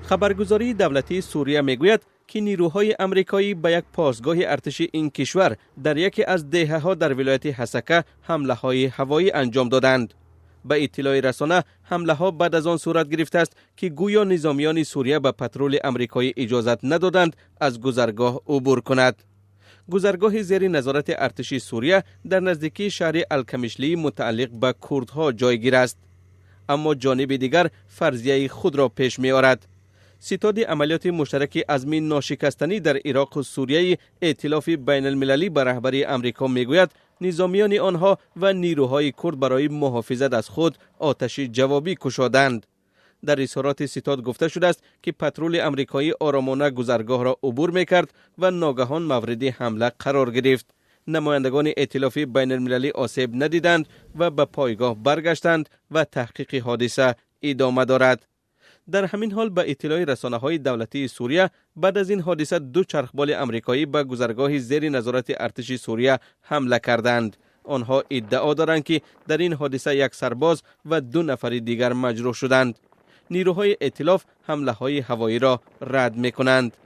خبرگزاری دولتی سوریه میگوید که نیروهای آمریکایی به یک پاسگاه ارتش این کشور در یکی از دهه‌ها در ولایت حسکه حمله های هوایی انجام دادند. به اطلاع رسانه حمله ها بعد از آن صورت گرفته است که گویا نظامیان سوریه به پترول آمریکایی اجازت ندادند از گذرگاه عبور کند. گذرگاه زیر نظارت ارتش سوریه در نزدیکی شهر الکمیشلی متعلق به کردها جایگیر است، اما جانب دیگر فرضیه خود را پیش می آورد. ستاد عملیات مشترک عزم ناشکستنی در عراق و سوریه ائتلاف بین المللی به رهبری آمریکا میگوید نظامیان آنها و نیروهای کرد برای محافظت از خود آتش جوابی کشادند. در اظهارات ستاد گفته شده است که پترول آمریکایی آرامانه گذرگاه را عبور میکرد و ناگهان مورد حمله قرار گرفت. نمایندگان ائتلاف بین المللی آسیب ندیدند و به پایگاه برگشتند و تحقیق حادثه ادامه دارد. در همین حال به اطلاع رسانه‌های دولتی سوریه بعد از این حادثه 2 چرخبال آمریکایی به گذرگاه زیر نظارت ارتش سوریه حمله کردند. آنها ادعا دارند که در این حادثه 1 سرباز و 2 نفر دیگر مجروح شدند. نیروهای ائتلاف حمله های هوایی را رد می‌کنند.